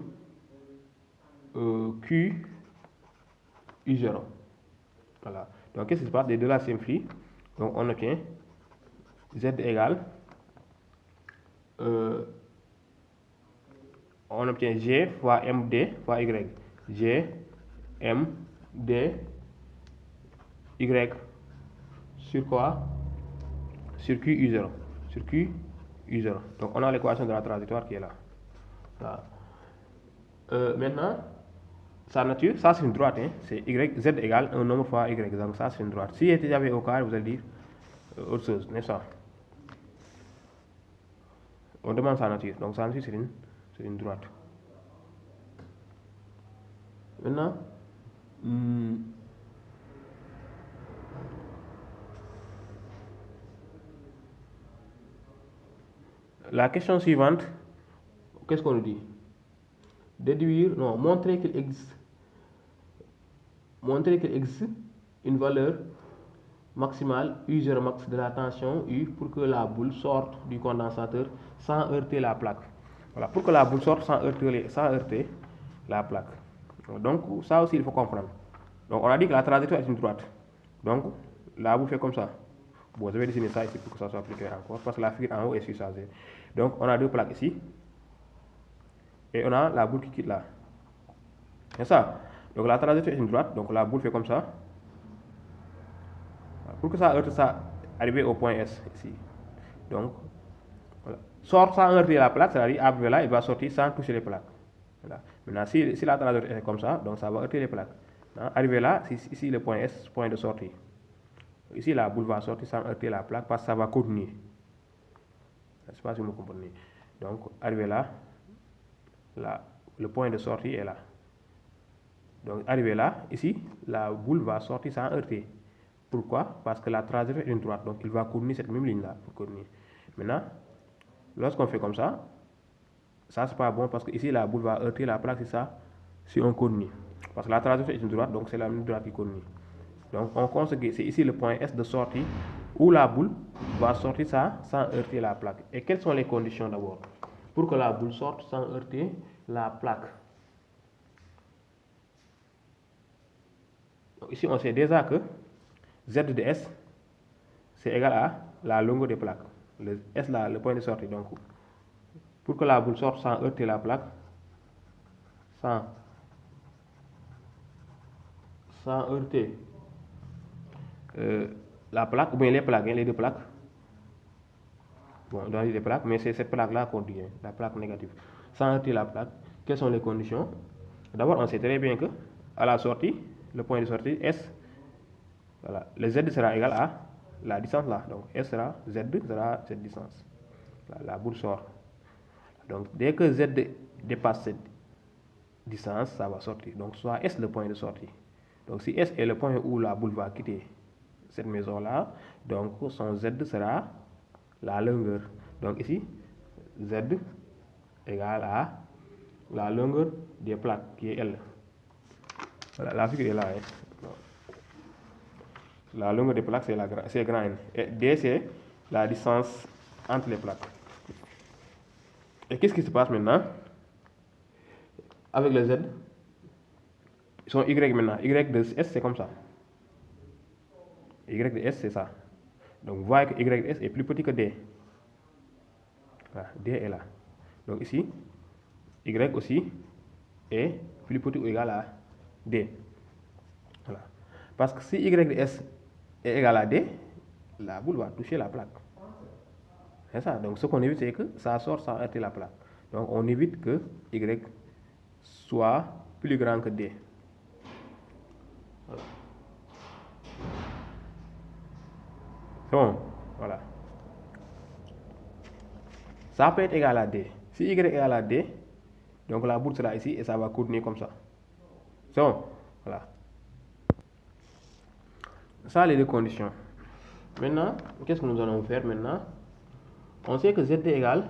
Q U0. Voilà. Donc qu'est-ce qui se passe? Les deux là simplifient. Donc on obtient Z égale on obtient G fois MD fois Y. G MD Y sur quoi? Sur QU0. Sur QU0. Donc on a l'équation de la trajectoire qui est là. Voilà. Maintenant, sa nature, ça c'est une droite. Hein? C'est Y, Z égale un nombre fois Y. Donc ça c'est une droite. Si il y avait au carré, vous allez dire autre chose, n'est-ce pas? On demande sa nature. Donc sa nature c'est une droite. Maintenant, la question suivante, qu'est-ce qu'on nous dit? Montrer qu'il existe une valeur maximale U0 max de la tension U pour que la boule sorte du condensateur sans heurter la plaque. Voilà, pour que la boule sorte sans heurter la plaque. Donc ça aussi il faut comprendre. Donc on a dit que la trajectoire est une droite. Donc la boule fait comme ça. Bon, je vais dessiner ça ici pour que ça soit plus clair encore, parce que la figure en haut est surchargée. Donc on a deux plaques ici. Et on a la boule qui quitte là. C'est ça. Donc la trajectoire est une droite, donc la boule fait comme ça. Pour que ça heurte ça, arriver au point S ici. Donc, voilà. Sort sans heurter la plaque, c'est-à-dire arrivé là, il va sortir sans toucher les plaques. Voilà. Maintenant, si la trajectoire est comme ça, donc ça va heurter les plaques. Arrivé là, ici le point S, point de sortie. Ici, la boule va sortir sans heurter la plaque parce que ça va continuer. Je ne sais pas si vous me comprenez. Donc, arrivé là, le point de sortie est là. Donc, arrivé là, ici, la boule va sortir sans heurter. Pourquoi? Parce que la trajectoire est une droite. Donc, il va courber cette même ligne-là pour courber. Maintenant, lorsqu'on fait comme ça, c'est pas bon parce que ici, la boule va heurter la plaque, c'est ça, si on courbe. Parce que la trajectoire est une droite, donc c'est la même droite qui courbe. Donc, on constate que c'est ici le point S de sortie où la boule va sortir sans heurter la plaque. Et quelles sont les conditions d'abord pour que la boule sorte sans heurter la plaque? Donc, ici, on sait déjà que Z de S, c'est égal à la longueur des plaques. Le S là, le point de sortie. Donc, pour que la boule sorte sans heurter la plaque, sans heurter la plaque, ou bien les plaques, les deux plaques. Bon, dans les plaques, mais c'est cette plaque-là qu'on dit, la plaque négative. Sans heurter la plaque, quelles sont les conditions? D'abord, on sait très bien que à la sortie, le point de sortie S, voilà, le Z sera égal à la distance là. Donc S sera cette distance. La boule sort. Donc dès que Z dépasse cette distance, ça va sortir. Donc soit S le point de sortie. Donc si S est le point où la boule va quitter cette maison-là, donc son Z sera la longueur. Donc ici, Z égale à la longueur des plaques qui est L. Voilà, la figure est là. La longueur des plaques, c'est grand N. Et D, c'est la distance entre les plaques. Et qu'est-ce qui se passe maintenant avec le Z? Son Y maintenant. Y de S, c'est comme ça. Y de S, c'est ça. Donc, vous voyez que Y de S est plus petit que D. Voilà, D est là. Donc, ici, Y aussi est plus petit ou égal à D. Voilà. Parce que si Y de S est égal à D, la boule va toucher la plaque. C'est ça. Donc, ce qu'on évite, c'est que ça sort sans heurter la plaque. Donc, on évite que Y soit plus grand que D. Voilà. C'est bon. Voilà. Ça peut être égal à D. Si Y est égal à D, donc la boule sera ici et ça va continuer comme ça. C'est bon. Voilà. Ça, les deux conditions. Maintenant, qu'est-ce que nous allons faire maintenant? On sait que Z égale.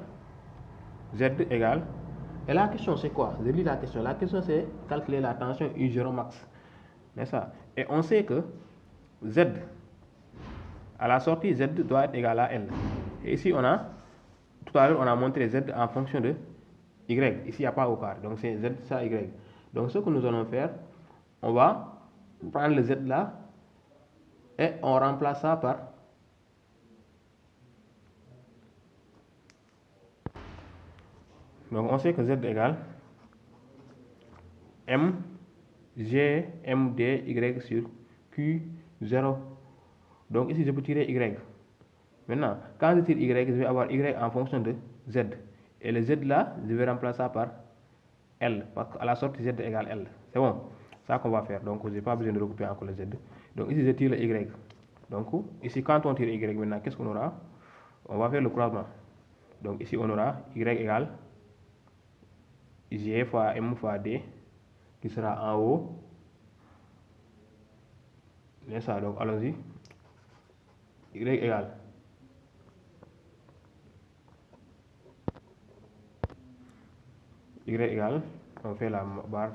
Et la question, c'est quoi? Je lis la question. La question, c'est calculer la tension U0 max. N'est-ce pas? Et on sait que Z, à la sortie, Z doit être égal à L. Et ici, tout à l'heure, on a montré Z en fonction de Y. Ici, il n'y a pas au carré. Donc, c'est Z, ça, Y. Donc, ce que nous allons faire, on va prendre le Z là et on remplace ça par donc on sait que Z égale M G M D Y sur Q0. Donc ici je peux tirer Y. Maintenant, quand je tire Y, je vais avoir Y en fonction de Z. Et le Z là, je vais remplacer ça par L. Parce qu'à la sortie, Z égale L. C'est bon. C'est ça qu'on va faire. Donc je n'ai pas besoin de recouper encore le Z. Donc ici je tire le Y. Donc ici quand on tire Y maintenant, qu'est-ce qu'on aura? On va faire le croisement. Donc ici on aura Y égale G fois M fois D qui sera en haut. C'est ça, donc allons-y. Y égale on fait la barre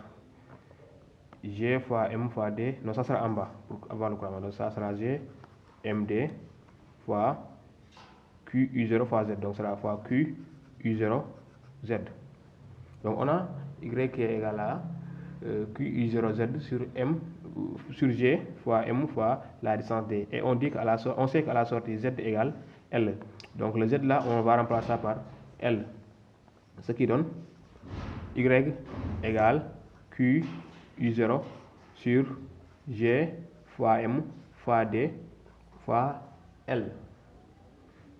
G fois M fois D. Non, ça sera en bas pour avoir le croisement. Donc ça sera G MD fois Q U0 fois Z. Donc ça sera fois Q U0 Z. Donc on a Y qui est égal à Q U0 Z sur G fois M fois la distance D. Et on dit on sait qu'à la sortie Z égale L. Donc le Z là, on va remplacer ça par L. Ce qui donne Y égale Q U0 sur G fois M fois D fois L.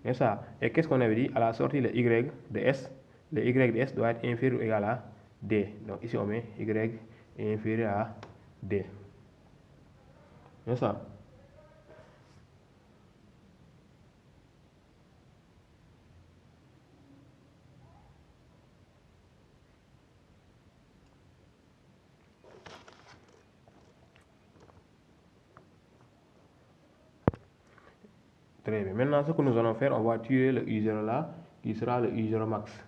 C'est ça. Et qu'est-ce qu'on avait dit? À la sortie, le Y de S doit être inférieur ou égal à D. Donc ici, on met Y est inférieur à D. C'est ça. Très bien. Maintenant, ce que nous allons faire, on va tirer le I0 là, qui sera le I0 max.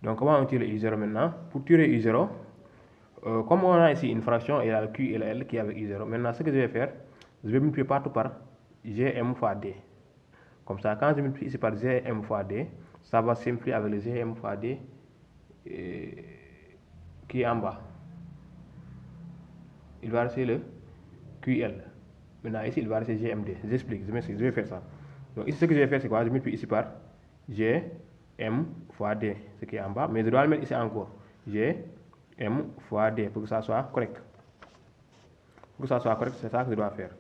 Donc, comment on tire le I0 maintenant? Pour tirer I0, comme on a ici une fraction, il y a le Q et le L qui est avec I0. Maintenant, ce que je vais faire, je vais multiplier partout par Gm fois D. Comme ça, quand je multiplie ici par Gm fois D, ça va simplifier avec le Gm fois D qui est en bas. Il va rester le QL. Maintenant, ici, il va rester GMD. J'explique, je m'explique, je vais faire ça. Donc, ici, ce que je vais faire, c'est quoi? Je multiplie ici par GM fois D, ce qui est en bas. Mais je dois le mettre ici encore. GM fois D pour que ça soit correct. Pour que ça soit correct, c'est ça que je dois faire.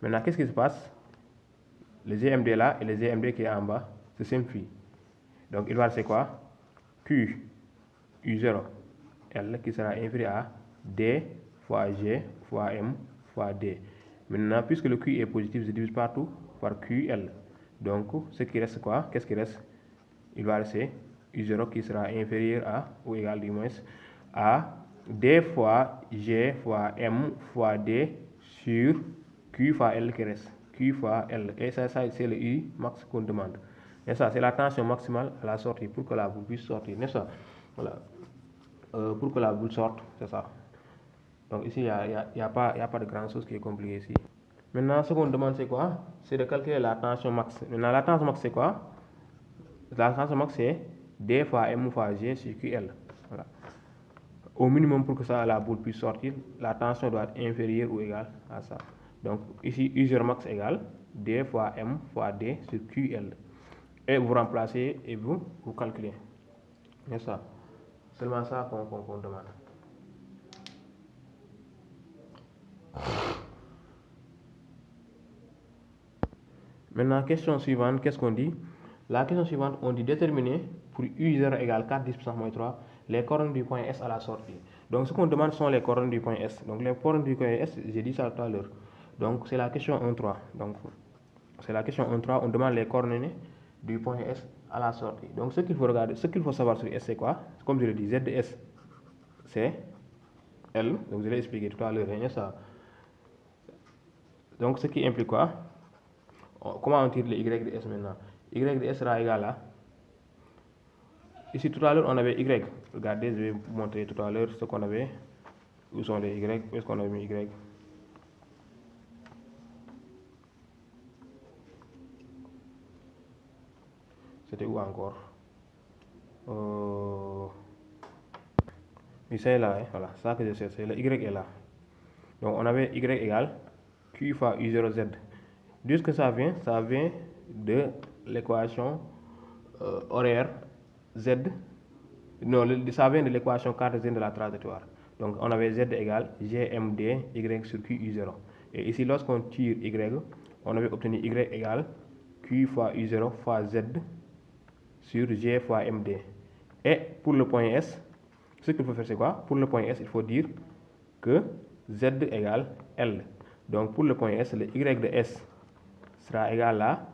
Maintenant, qu'est-ce qui se passe? Le GMD là et le GMD qui est en bas se simplifient. Donc, il va rester quoi? Q U0 L qui sera inférieur à D fois G fois M fois D. Maintenant, puisque le Q est positif, je divise partout par QL. Donc, ce qui reste quoi? Qu'est-ce qui reste? Il va rester U0 qui sera inférieur à, ou égal du moins, à D fois G fois M fois D sur Q fois L qui reste. Q fois L. Et ça c'est le U max qu'on demande. Et ça, c'est la tension maximale à la sortie pour que la boule puisse sortir. N'est-ce pas? Voilà. Pour que la boule sorte, c'est ça. Donc ici, il n'y a pas de grand chose qui est compliqué ici. Maintenant, ce qu'on demande, c'est quoi? C'est de calculer la tension max. Maintenant, la tension max, c'est quoi? La tension max, c'est D fois M fois G sur QL. Voilà. Au minimum, pour que ça, la boule puisse sortir, la tension doit être inférieure ou égale à ça. Donc ici, U0 max égale D fois M fois D sur QL. Et vous remplacez et vous calculez. C'est ça. Seulement ça qu'on demande. Maintenant, question suivante, qu'est-ce qu'on dit? La question suivante, on dit déterminer pour U0 égale 4 10 puissance moins 3 les coordonnées du point S à la sortie. Donc, ce qu'on demande sont les coordonnées du point S. Donc, les coordonnées du point S, j'ai dit ça tout à l'heure. Donc, c'est la question 1-3. Donc, c'est la question 1-3. On demande les coordonnées du point S à la sortie. Donc, ce qu'il faut regarder, ce qu'il faut savoir sur S, c'est quoi? Comme je l'ai dit, ZS, c'est L. Donc, je l'ai expliqué tout à l'heure. Ça. Donc, ce qui implique quoi? Comment on tire le Y de S maintenant? Y de S sera égal à... Ici, tout à l'heure, on avait Y. Regardez, je vais vous montrer tout à l'heure ce qu'on avait. Où sont les Y? Où est-ce qu'on avait mis Y? C'était où encore? Oui, c'est là, hein? Voilà, ça que je cherche, le Y est là. Donc, on avait Y égale Q fois U0Z. D'où est-ce que ça vient? Ça vient de l'équation horaire Z. Non, ça vient de l'équation cartésienne de la trajectoire. Donc, on avait Z égale GMD Y sur Q U0. Et ici, lorsqu'on tire Y, on avait obtenu Y égale Q fois U0 fois Z sur G fois MD. Et pour le point S, ce qu'il faut faire, c'est quoi? Pour le point S, il faut dire que Z égale L. Donc, pour le point S, le Y de S sera égal à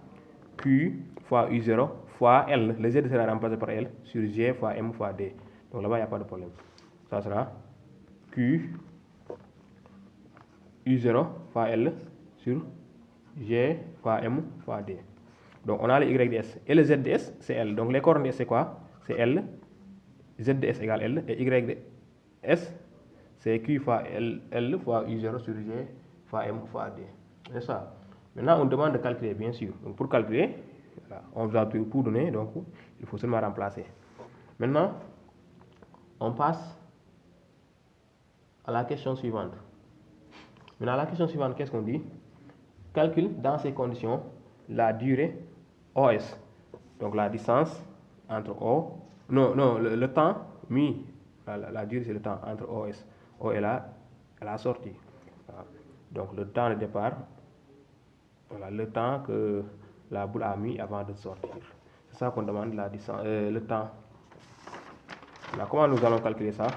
Q fois U0 fois L. Le Z sera remplacé par L sur G fois M fois D. Donc là-bas, il n'y a pas de problème. Ça sera Q U0 fois L sur G fois M fois D. Donc on a le Y de S. Et le Z de S, c'est L. Donc les coordonnées, c'est quoi? C'est L. Z de S égale L. Et Y de S, c'est Q fois L fois U0 sur G fois M fois D. C'est ça. Maintenant, on demande de calculer, bien sûr. Donc, pour calculer, voilà, on vous a tout donné, donc il faut seulement remplacer. Maintenant, on passe à la question suivante. Maintenant, la question suivante, qu'est-ce qu'on dit? Calcule dans ces conditions la durée OS. Donc, la distance entre O, le temps mis, la durée c'est le temps entre OS. O est là, à la sortie. Voilà. Donc, le temps de départ, voilà, le temps que la boule a mis avant de sortir. C'est ça qu'on demande, la distance, le temps. Voilà, comment nous allons calculer ça?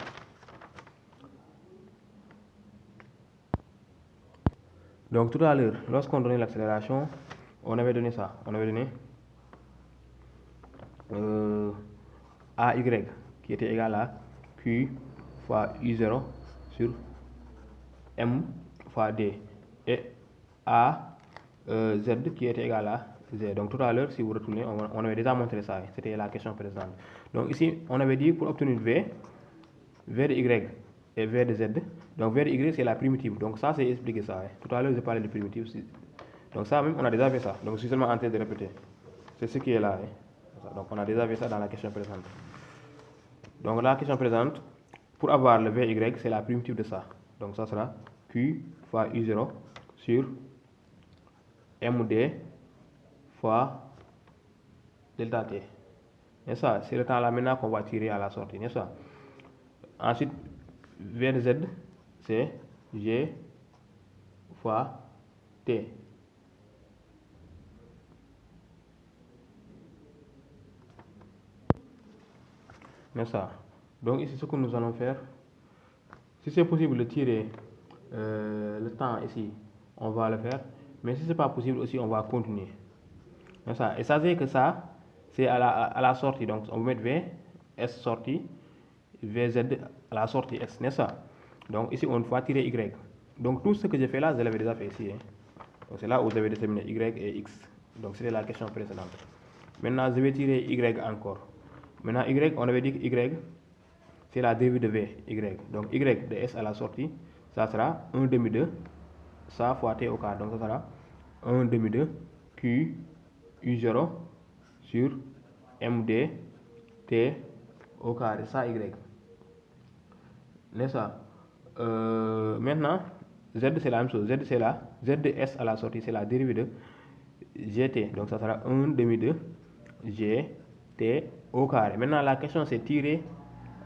Donc tout à l'heure, lorsqu'on donnait l'accélération, on avait donné ça. On avait donné AY qui était égal à Q fois U0 sur M fois D. Et AZ qui était égal à Z. Donc tout à l'heure, si vous retournez, on avait déjà montré ça. C'était la question précédente. Donc ici, on avait dit pour obtenir V de Y et V de Z. Donc V de Y, c'est la primitive. Donc ça, c'est expliqué ça. Tout à l'heure, j'ai parlé de primitive. Donc ça même, on a déjà fait ça. Donc je suis seulement en train de répéter. C'est ce qui est là. Donc on a déjà fait ça dans la question présente. Donc la question présente, pour avoir le VY, c'est la primitive de ça. Donc ça sera Q fois U0 sur MD fois delta T. N'est-ce pas? C'est le temps là maintenant qu'on va tirer à la sortie. N'est-ce pas? Ensuite, V de Z, c'est G fois T. N'est-ce pas? Donc ici, ce que nous allons faire, si c'est possible de tirer le temps ici, on va le faire. Mais si ce n'est pas possible aussi, on va continuer. N'est-ce pas? Et ça, c'est que ça, c'est à la sortie. Donc on va mettre V, S sortie, VZ à la sortie S, n'est-ce pas? Donc ici, on va tirer Y. Donc tout ce que j'ai fait là, je l'avais déjà fait ici. Donc c'est là où vous avez déterminé Y et X. Donc c'était la question précédente. Maintenant, je vais tirer Y encore. Maintenant, Y, on avait dit que Y, c'est la dérivée de V, Y. Donc Y de S à la sortie, ça sera 1 demi de ça fois T au carré. Donc ça sera 1 demi de Q U0 sur MD T au carré, ça Y. N'est-ce pas? Maintenant, Z c'est la même chose. Z c'est la Z de S à la sortie, c'est la dérivée de GT. Donc ça sera 1 demi de GT au carré. Maintenant, la question c'est tirer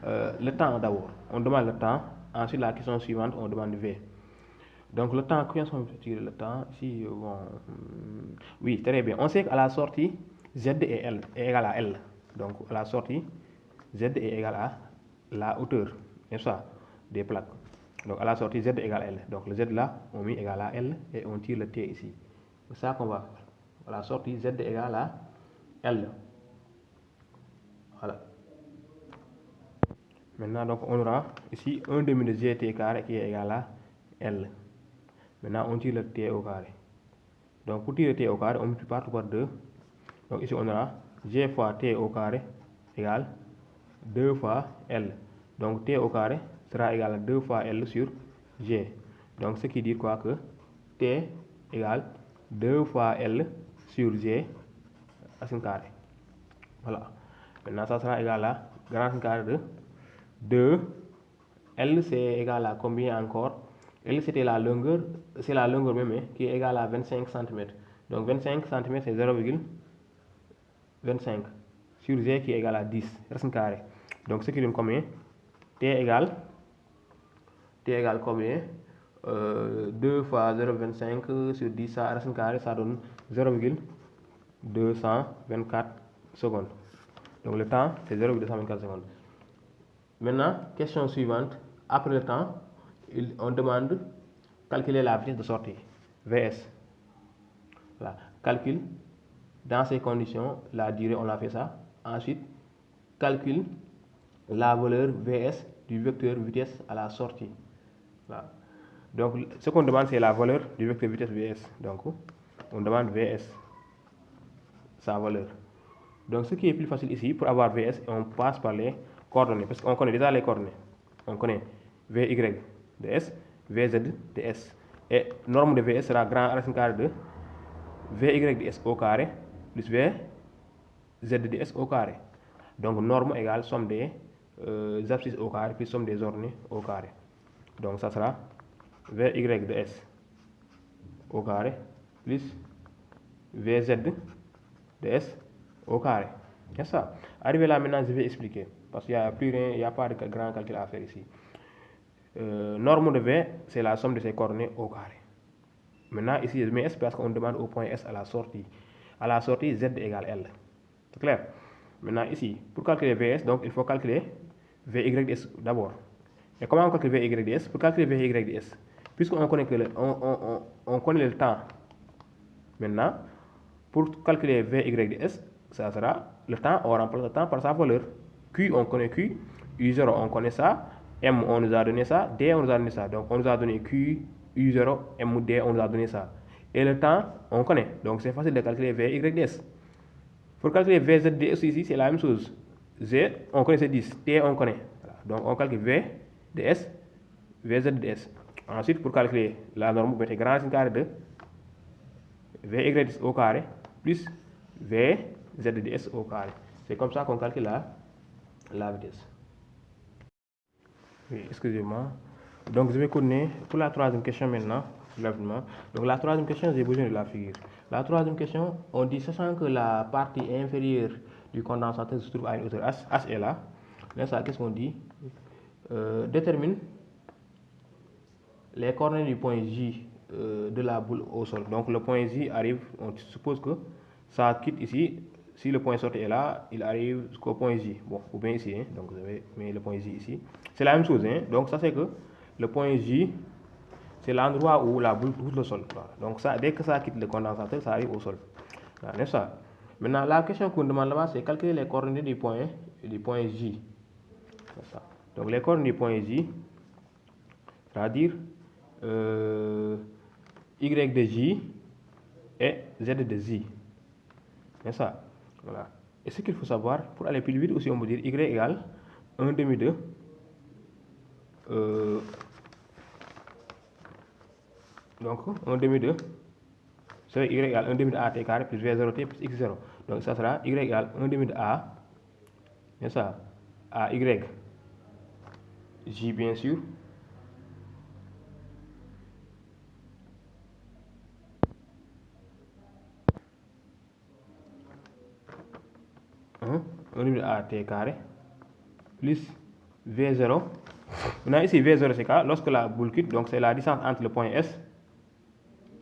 le temps d'abord. On demande le temps. Ensuite, la question suivante, on demande V. Donc le temps, comment on peut tirer le temps? Ici, bon, oui, très bien. On sait qu'à la sortie, Z est égal à L. Donc à la sortie, Z est égal à la hauteur, n'est-ce pas, des plaques. Donc à la sortie, Z est égal à L. Donc le Z là, on met égal à L et on tire le T ici. C'est ça qu'on va faire. À la sortie, Z est égal à L. Voilà. Maintenant, donc, on aura ici 1 demi de GT carré qui est égal à L. Maintenant, on tire le T au carré. Donc, pour tirer le T au carré, on multiplie par 2. Donc, ici, on aura G fois T au carré égale 2 fois L. Donc, T au carré sera égal à 2 fois L sur G. Donc, ce qui dit quoi que T égale 2 fois L sur G racine carrée. Voilà. Maintenant, ça sera égal à racine carrée de 2. L c'est égal à combien encore? L c'était la longueur, c'est la longueur même qui est égale à 25 cm. Donc 25 cm c'est 0,25 sur G qui est égal à 10 racine carrée. Donc ce qui donne combien? T égale combien? 2 fois 0,25 sur 10 ça racine carrée, ça donne 0,224 secondes. Donc le temps c'est 0,224 secondes. Maintenant, question suivante. Après le temps, on demande calculer la vitesse de sortie, VS. Voilà. Calcule, dans ces conditions, la durée, on a fait ça. Ensuite, calcule la valeur VS du vecteur vitesse à la sortie. Voilà. Donc, ce qu'on demande, c'est la valeur du vecteur vitesse VS. Donc, on demande VS, sa valeur. Donc, ce qui est plus facile ici, pour avoir VS, on passe par les coordonnées, parce qu'on connaît déjà les coordonnées. On connaît VY de S, VZ de S. Et norme de VS sera grand racine carrée de VY de S au carré plus VZ de S au carré. Donc norme égale somme des abscisses au carré plus somme des ordonnées au carré. Donc ça sera VY de S au carré plus VZ de S au carré. C'est ça. Arrivé là maintenant, je vais expliquer. Parce qu'il n'y a plus rien, il n'y a pas de grand calcul à faire ici. Norme de V, c'est la somme de ses coordonnées au carré. Maintenant, ici, je mets S parce qu'on demande au point S à la sortie. À la sortie, Z égale L. C'est clair? Maintenant, ici, pour calculer VS, donc il faut calculer VYDS d'abord. Et comment on calcule VYDS? Pour calculer VYDS, puisqu'on connaît, on connaît le temps, maintenant, pour calculer VYDS, ça sera le temps, on remplace le temps par sa valeur. Q, on connaît Q. U0, on connaît ça. M, on nous a donné ça. D, on nous a donné ça. Donc, on nous a donné Q, U0, M, D, on nous a donné ça. Et le temps, on connaît. Donc c'est facile de calculer V, Y, ds. Pour calculer V, Z, ds ici, c'est la même chose. Z, on connaît c'est 10. T, on connaît. Voilà. Donc on calcule V, ds, V, Z, ds. Ensuite, pour calculer la norme, vous mettez grand racine carré de V, Y, ds au carré plus V, Z, ds au carré. C'est comme ça qu'on calcule la vitesse. Oui, excusez-moi. Donc je vais continuer pour la troisième question maintenant. Donc la troisième question, j'ai besoin de la figure. La troisième question, on dit, sachant que la partie inférieure du condensateur se trouve à une hauteur h, h est là. Là, qu'est-ce qu'on dit? Détermine les coordonnées du point J de la boule au sol. Donc le point J arrive, on suppose que ça quitte ici. Si le point sorti est là, il arrive jusqu'au point J. Bon, ou bien ici, hein. Donc je vais mettre le point J ici. C'est la même chose, hein. Donc ça c'est que le point J, c'est l'endroit où la boule touche le sol. Voilà. Donc ça, dès que ça quitte le condensateur, ça arrive au sol. Voilà, n'est-ce pas? Maintenant, la question qu'on demande là-bas, c'est calculer les coordonnées du point J. Ça. Donc les coordonnées du point J, c'est-à-dire Y de J et Z de J. N'est-ce pas? Voilà. Et ce qu'il faut savoir, pour aller plus vite aussi, on peut dire Y égale 1 demi de donc 1 demi de c'est Y égale 1 demi de AT carré plus V0T plus X0. Donc ça sera Y égale 1 demi de A, n'est-ce pas? A Y J bien sûr. Un demi de AT carré plus V0. Maintenant ici V0 c'est quoi? Lorsque la boule quitte, donc c'est la distance entre le point S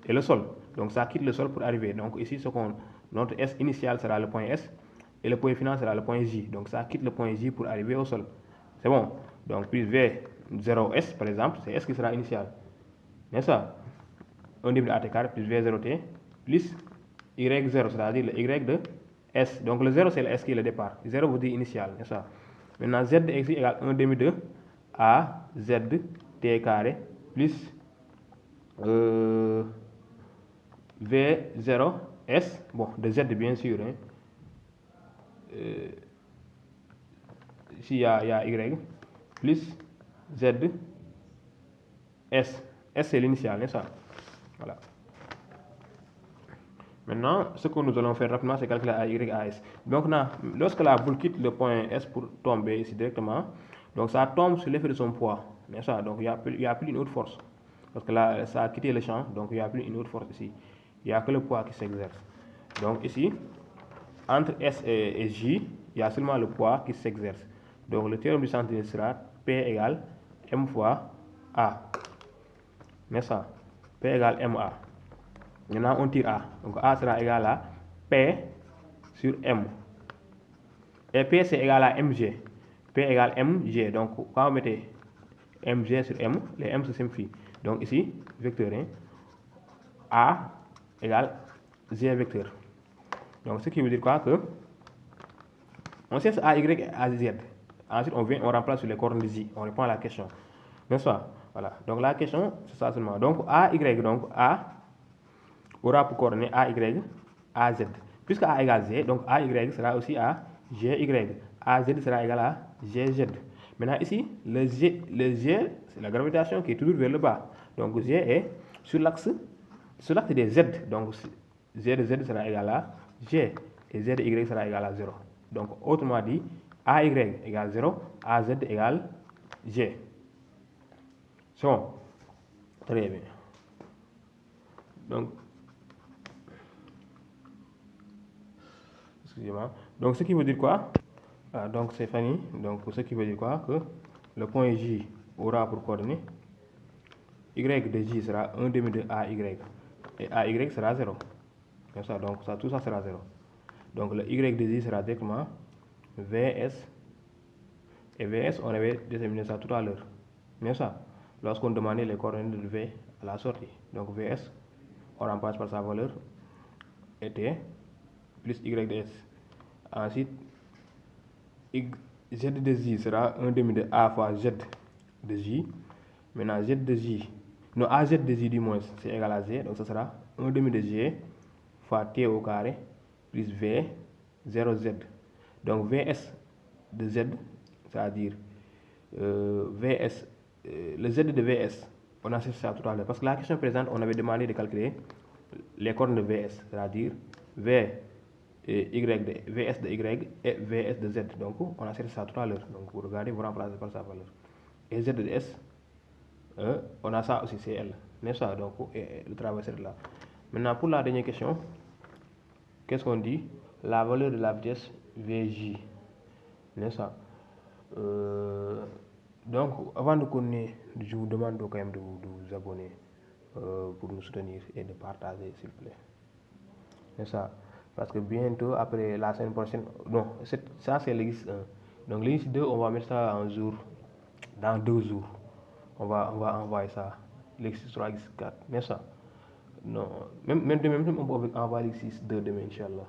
et le sol. Donc ça quitte le sol pour arriver. Donc ici notre S initial sera le point S et le point final sera le point J. Donc ça quitte le point J pour arriver au sol. C'est bon. Donc plus V0S par exemple, c'est S qui sera initial. N'est-ce pas? 1 demi de AT carré plus V0T plus Y0, c'est-à-dire le Y de S. Donc le 0 c'est le S qui est le départ. 0 vous dit initial, n'est-ce pas? Maintenant Z de X égale 1 demi de A Z T carré plus V0S, bon, de Z bien sûr. Hein. Ici il y a Y plus Z S. S c'est l'initial, n'est-ce pas? Voilà. Maintenant, ce que nous allons faire rapidement, c'est calculer AY, AS. Donc, lorsque la boule quitte le point S pour tomber ici directement, donc ça tombe sur l'effet de son poids, n'est-ce pas? Donc, il n'y a plus une autre force. Parce que là, ça a quitté le champ, donc il n'y a plus une autre force ici. Il n'y a que le poids qui s'exerce. Donc, ici, entre S et J, il y a seulement le poids qui s'exerce. Donc, le théorème du centimètre sera P égale M fois A. N'est-ce pas? P égale MA. Maintenant, on tire A. Donc, A sera égal à P sur M. Et P, c'est égal à MG. P égale MG. Donc, quand vous mettez MG sur M, les M se simplifient. Donc, ici, vecteur 1, A égale G vecteur. Donc, ce qui veut dire quoi? Que on cherche A, Y, A, Z. Ensuite, on remplace sur les coordonnées J. On répond à la question. N'est-ce pas? Voilà. Donc, la question, c'est ça seulement. Donc, A, Y, donc A aura pour coordonnées A, Y, A, Z. Puisque A égale Z, donc A, Y sera aussi à G, Y. A, Z sera égal à G, Z. Maintenant, ici, le G, c'est la gravitation qui est toujours vers le bas. Donc, G est sur l'axe des Z. Donc, Z de Z sera égal à G. Et Z de Y sera égal à 0. Donc, autrement dit, A, Y égale 0, A, Z égale G. C'est bon. Très bien. Donc, excusez-moi. Donc, ce qui veut dire quoi? Donc, c'est Fanny. Donc, ce qui veut dire quoi? Que le point J aura pour coordonnée Y de J sera 1 demi de AY. Et AY sera 0. Comme ça, donc, tout ça sera 0. Donc, le Y de J sera directement VS. Et VS, on avait déterminé ça tout à l'heure. N'est-ce pas? Lorsqu'on demandait les coordonnées de V à la sortie. Donc, VS, on remplace par sa valeur était plus Y de S. Ensuite, Z de J sera 1 demi de A fois Z de J. Maintenant, Z de J, non, AZ de J du moins, c'est égal à Z, donc ce sera 1 demi de G fois T au carré plus V 0Z. Donc Vs de Z, c'est-à-dire Vs, le Z de Vs, on a cherché ça tout à l'heure. Parce que la question présente, on avait demandé de calculer les coordonnées de Vs, c'est-à-dire V et Y de Vs de Y et Vs de Z. Donc on a cherché ça tout à l'heure. Donc vous regardez, vous remplacez par sa valeur. Et Z de S, on a ça aussi, c'est L. N'est-ce pas? Donc le travail c'est là. Maintenant pour la dernière question, qu'est-ce qu'on dit? La valeur de la vitesse Vj. N'est-ce pas? Donc, avant de continuer, je vous demande quand même de vous abonner pour nous soutenir et de partager, s'il vous plaît. N'est-ce pas? Parce que bientôt, après la semaine prochaine, non, ça c'est l'exercice 1. Donc, l'exercice 2, on va mettre ça en jour, dans 2 jours. On va envoyer ça, l'exercice 3, l'exercice 4, n'est-ce pas? Non, même on peut envoyer l'exercice 2 demain, Inch'Allah.